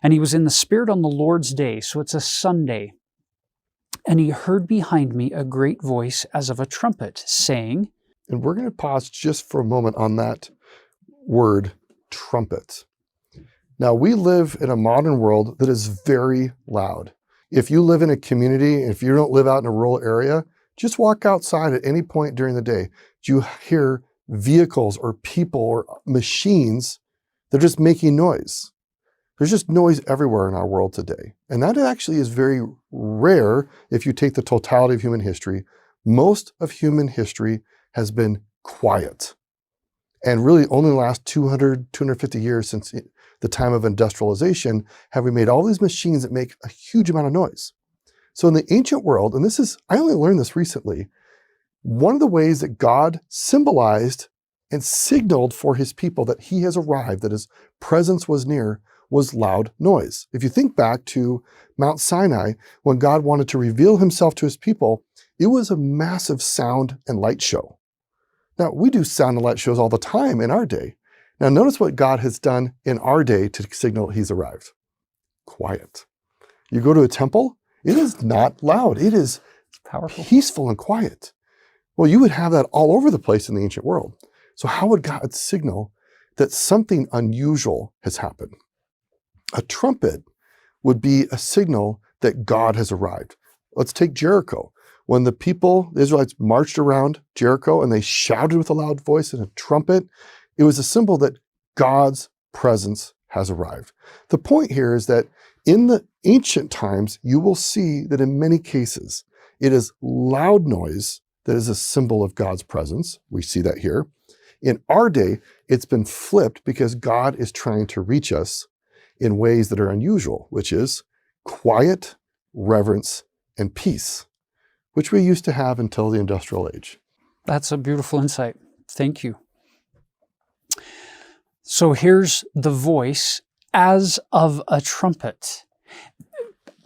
And he was in the Spirit on the Lord's day, so it's a Sunday. And he heard behind me a great voice as of a trumpet, saying, and we're going to pause just for a moment on that word, trumpet. Now, we live in a modern world that is very loud. If you live in a community, if you don't live out in a rural area, just walk outside at any point during the day. You hear vehicles or people or machines that are just making noise. There's just noise everywhere in our world today. And that actually is very rare if you take the totality of human history. Most of human history has been quiet. And really only the last 200, 250 years since the time of industrialization have we made all these machines that make a huge amount of noise. So in the ancient world, and I only learned this recently, one of the ways that God symbolized and signaled for his people that he has arrived, that his presence was near, was loud noise. If you think back to Mount Sinai, when God wanted to reveal himself to his people, it was a massive sound and light show. Now, we do sound and light shows all the time in our day. Now, notice what God has done in our day to signal he's arrived. Quiet. You go to a temple, it is not loud. It is powerful, peaceful and quiet. Well, you would have that all over the place in the ancient world. So how would God signal that something unusual has happened? A trumpet would be a signal that God has arrived. Let's take Jericho. When the Israelites marched around Jericho and they shouted with a loud voice and a trumpet, it was a symbol that God's presence has arrived. The point here is that in the ancient times, you will see that in many cases, it is loud noise that is a symbol of God's presence. We see that here. In our day, it's been flipped because God is trying to reach us in ways that are unusual, which is quiet, reverence, and peace, which we used to have until the industrial age. That's a beautiful insight. Thank you. So here's the voice as of a trumpet.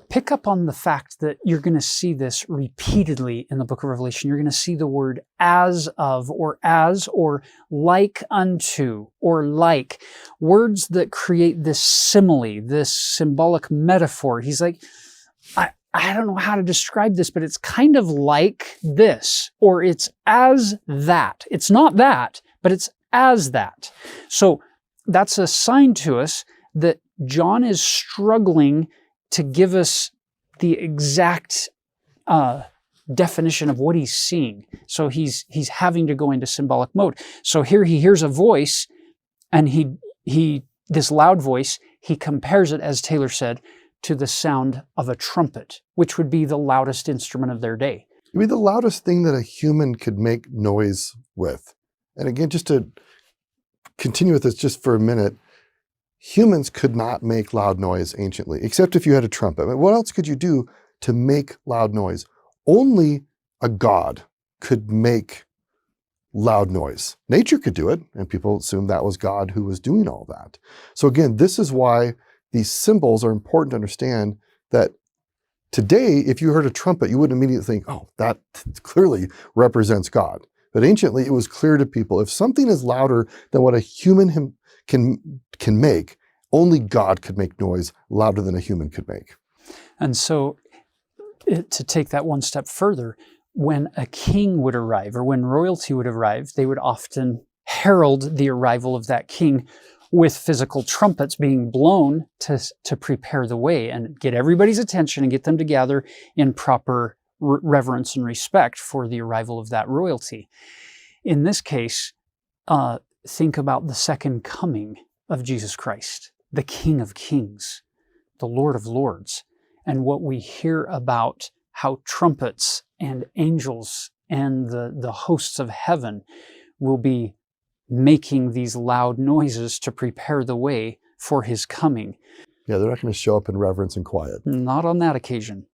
Pick up on the fact that you're going to see this repeatedly in the book of Revelation. You're going to see the word as of, or as, or like unto, or like. Words that create this simile, this symbolic metaphor. He's like, I don't know how to describe this, but it's kind of like this, or it's as that. It's not that, but it's as that. So that's a sign to us that John is struggling to give us the exact definition of what he's seeing. So he's having to go into symbolic mode. So here he hears a voice, and this loud voice, he compares it, as Taylor said, to the sound of a trumpet, which would be the loudest instrument of their day. It would be the loudest thing that a human could make noise with. And again, just to continue with this just for a minute, humans could not make loud noise anciently, except if you had a trumpet. I mean, what else could you do to make loud noise? Only a god could make loud noise. Nature could do it, and people assumed that was God who was doing all that. So again, this is why these symbols are important to understand, that today, if you heard a trumpet, you wouldn't immediately think, oh, that clearly represents God. But anciently, it was clear to people, if something is louder than what a human can make, only God could make noise louder than a human could make. And so, to take that one step further, when a king would arrive, or when royalty would arrive, they would often herald the arrival of that king with physical trumpets being blown to prepare the way and get everybody's attention and get them to gather in proper reverence and respect for the arrival of that royalty. In this case, think about the second coming of Jesus Christ, the King of Kings, the Lord of Lords, and what we hear about how trumpets and angels and the hosts of heaven will be making these loud noises to prepare the way for his coming. Yeah, they're not going to show up in reverence and quiet. Not on that occasion.